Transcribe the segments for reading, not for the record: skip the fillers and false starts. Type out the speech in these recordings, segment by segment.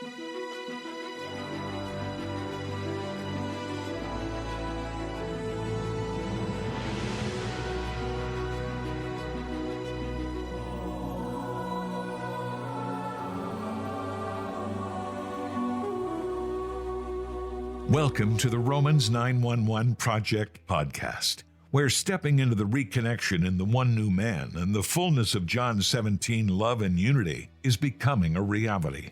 Welcome to the Romans 911 Project podcast, where stepping into the reconnection in the one new man and the fullness of John 17 love and unity is becoming a reality.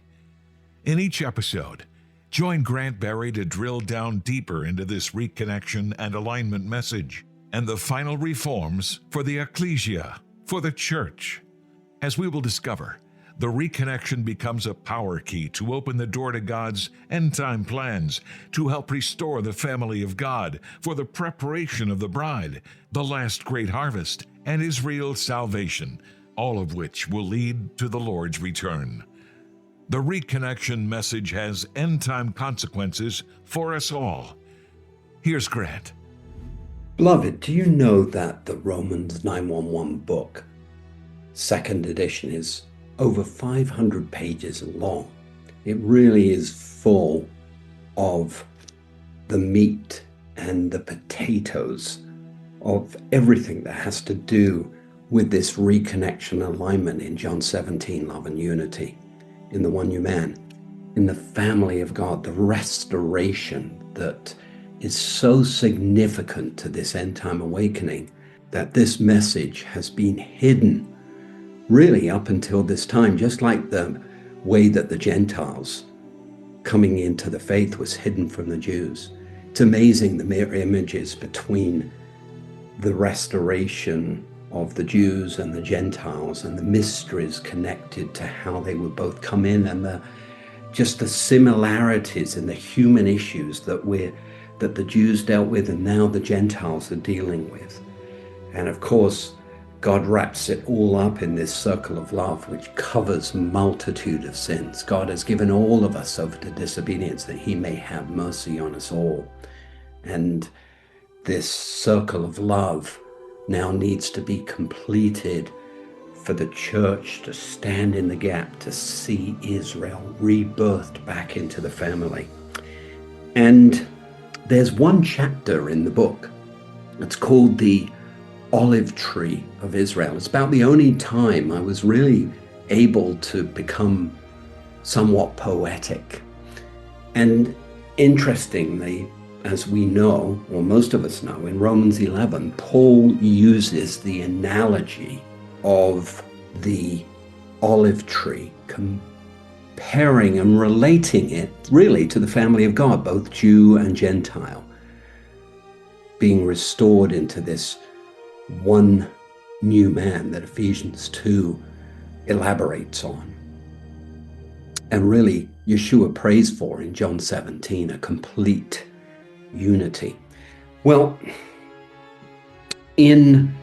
In each episode, join Grant Berry to drill down deeper into this reconnection and alignment message and the final reforms for the ecclesia, for the church. As we will discover, the reconnection becomes a power key to open the door to God's end-time plans to help restore the family of God for the preparation of the bride, the last great harvest, and Israel's salvation, all of which will lead to the Lord's return. The reconnection message has end-time consequences for us all. Here's Grant. Beloved, do you know that the Romans 911 book, second edition, is over 500 pages long? It really is full of the meat and the potatoes of everything that has to do with this reconnection alignment in John 17, love and unity, in the one new man, in the family of God, the restoration that is so significant to this end time awakening, that this message has been hidden really up until this time, just like the way that the Gentiles coming into the faith was hidden from the Jews. It's amazing the mirror images between the restoration of the Jews and the Gentiles and the mysteries connected to how they would both come in, and just the similarities in the human issues that the Jews dealt with and now the Gentiles are dealing with. And of course, God wraps it all up in this circle of love, which covers multitude of sins. God has given all of us over to disobedience that he may have mercy on us all. And this circle of love now needs to be completed for the church to stand in the gap, to see Israel rebirthed back into the family. And there's one chapter in the book. It's called the Olive Tree of Israel. It's about the only time I was really able to become somewhat poetic. And interestingly, as we know, or most of us know, in Romans 11, Paul uses the analogy of the olive tree, comparing and relating it really to the family of God, both Jew and Gentile, being restored into this one new man that Ephesians 2 elaborates on. And really, Yeshua prays for in John 17, a complete unity. Well, in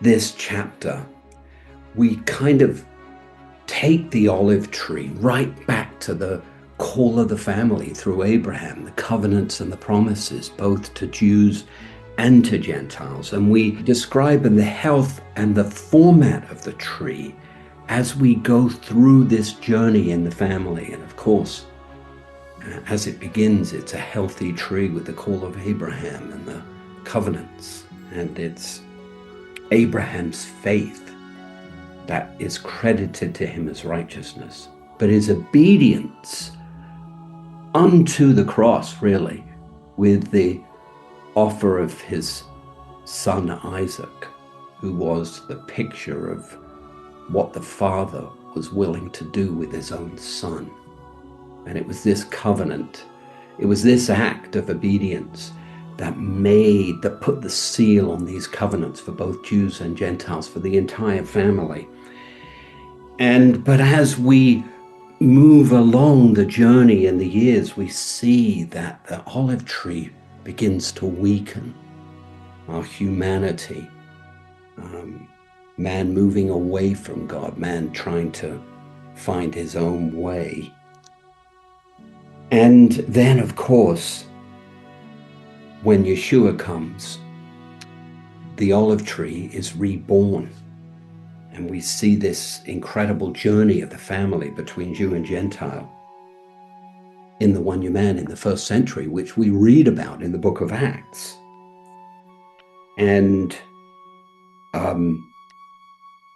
this chapter, we kind of take the olive tree right back to the call of the family through Abraham, the covenants and the promises, both to Jews and to Gentiles. And we describe in the health and the format of the tree as we go through this journey in the family. And of course, as it begins, it's a healthy tree with the call of Abraham and the covenants. And it's Abraham's faith that is credited to him as righteousness. But his obedience unto the cross, really, with the offer of his son Isaac, who was the picture of what the Father was willing to do with his own son. And it was this covenant, it was this act of obedience that put the seal on these covenants for both Jews and Gentiles, for the entire family. But as we move along the journey in the years, we see that the olive tree begins to weaken. Our humanity, man moving away from God, man trying to find his own way. And then, of course, when Yeshua comes, the olive tree is reborn. And we see this incredible journey of the family between Jew and Gentile. in the one new man in the first century, which we read about in the book of Acts. And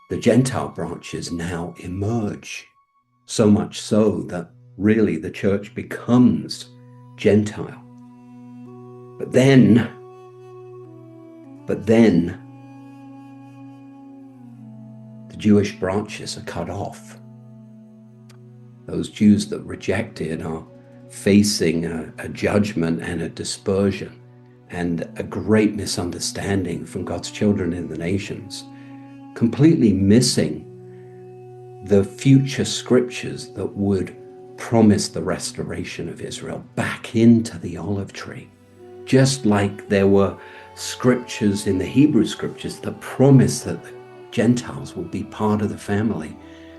the Gentile branches now emerge, so much so that really the church becomes Gentile. But then the Jewish branches are cut off. Those Jews that rejected are facing a judgment and a dispersion and a great misunderstanding from God's children in the nations, completely missing the future scriptures that would promise the restoration of Israel back into the olive tree. Just like there were scriptures in the Hebrew scriptures that promised that the Gentiles would be part of the family,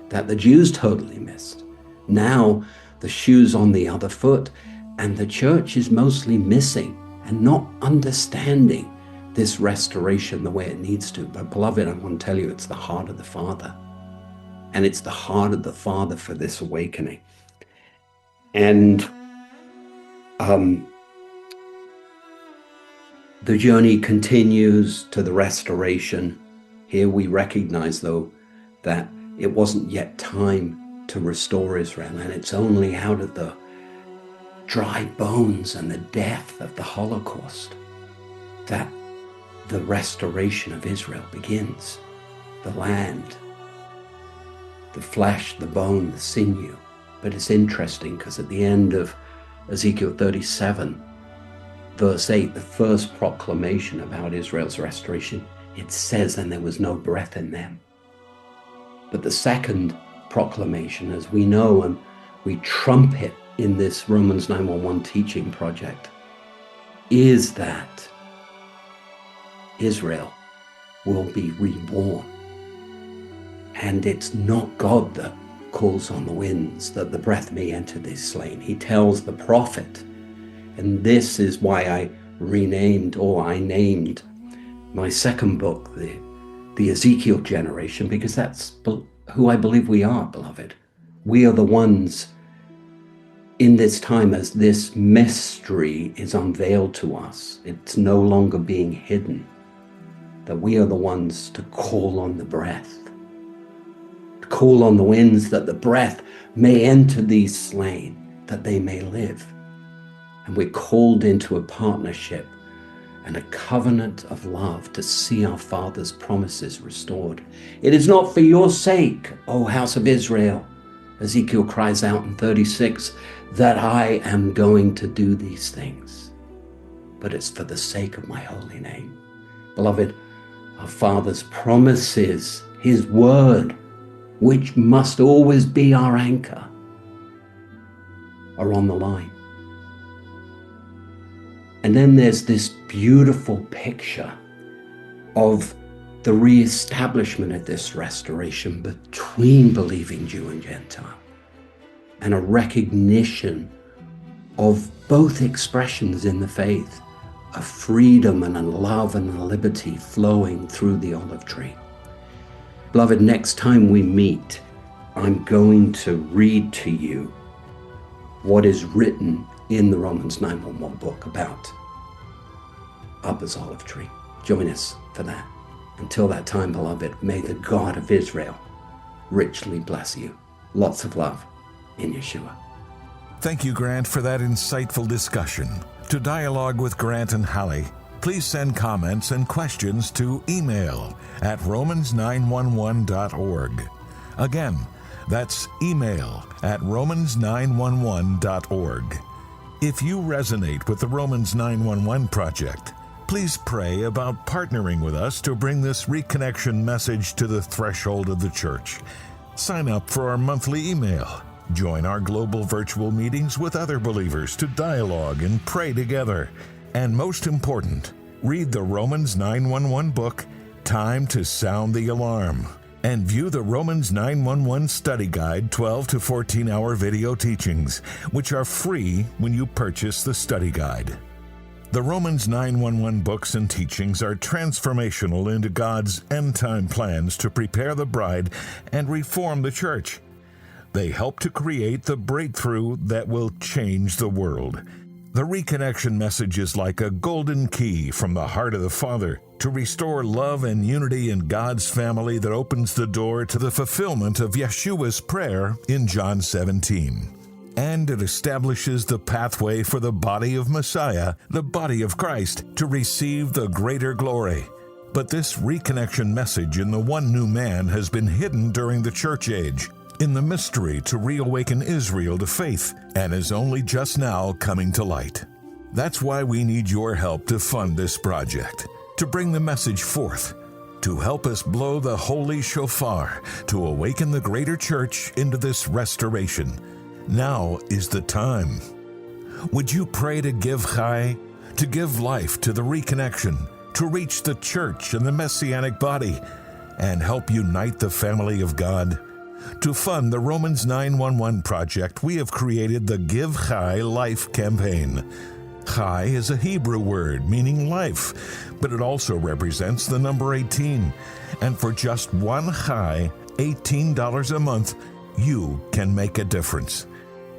that the Jews totally missed. Now the shoe's on the other foot, and the church is mostly missing and not understanding this restoration the way it needs to. But beloved, I want to tell you, it's the heart of the Father. And it's the heart of the Father for this awakening. And the journey continues to the restoration. Here we recognize, though, that it wasn't yet time to restore Israel. And it's only out of the dry bones and the death of the Holocaust that the restoration of Israel begins. The land, the flesh, the bone, the sinew. But it's interesting because at the end of Ezekiel 37, verse 8, the first proclamation about Israel's restoration, it says, and there was no breath in them. But the second proclamation, as we know and we trumpet in this Romans 9:1 teaching project, is that Israel will be reborn. And it's not God that calls on the winds that the breath may enter these slain. He tells the prophet. And this is why I named my second book, the Ezekiel generation, because that's who I believe we are, beloved. We are the ones in this time as this mystery is unveiled to us. It's no longer being hidden, that we are the ones to call on the breath, to call on the winds that the breath may enter these slain, that they may live. And we're called into a partnership and a covenant of love to see our Father's promises restored. It is not for your sake, O house of Israel, Ezekiel cries out in 36, that I am going to do these things, but it's for the sake of my holy name. Beloved, our Father's promises, his word, which must always be our anchor, are on the line. And then there's this beautiful picture of the reestablishment of this restoration between believing Jew and Gentile, and a recognition of both expressions in the faith, a freedom and a love and a liberty flowing through the olive tree. Beloved, next time we meet, I'm going to read to you what is written in the Romans 9:1 book about Abba's olive tree. Join us for that. Until that time, beloved, may the God of Israel richly bless you. Lots of love in Yeshua. Thank you, Grant, for that insightful discussion. To dialogue with Grant and Hallie, please send comments and questions to email@romans911.org. Again, that's email@romans911.org. If you resonate with the Romans 911 project, please pray about partnering with us to bring this reconnection message to the threshold of the church. Sign up for our monthly email. Join our global virtual meetings with other believers to dialogue and pray together. And most important, read the Romans 911 book, Time to Sound the Alarm, and view the Romans 911 Study Guide 12 to 14-hour video teachings, which are free when you purchase the study guide. The Romans 911 books and teachings are transformational into God's end-time plans to prepare the bride and reform the church. They help to create the breakthrough that will change the world. The reconnection message is like a golden key from the heart of the Father to restore love and unity in God's family that opens the door to the fulfillment of Yeshua's prayer in John 17. And it establishes the pathway for the body of Messiah, the body of Christ, to receive the greater glory. But this reconnection message in the one new man has been hidden during the church age, in the mystery to reawaken Israel to faith, and is only just now coming to light. That's why we need your help to fund this project, to bring the message forth, to help us blow the holy shofar, to awaken the greater church into this restoration. Now is the time. Would you pray to give chai, to give life to the reconnection, to reach the church and the messianic body, and help unite the family of God? To fund the Romans 911 project, we have created the Give Chai Life campaign. Chai is a Hebrew word meaning life, but it also represents the number 18. And for just one chai, $18 a month, you can make a difference.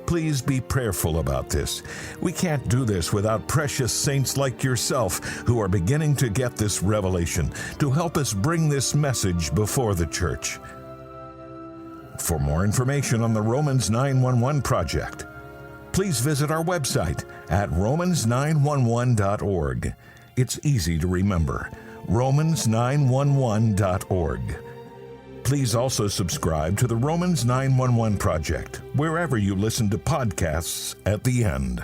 Please be prayerful about this. We can't do this without precious saints like yourself who are beginning to get this revelation to help us bring this message before the church. For more information on the Romans 911 project, please visit our website at romans911.org. It's easy to remember, romans911.org. Please also subscribe to the Romans 911 project wherever you listen to podcasts at the end.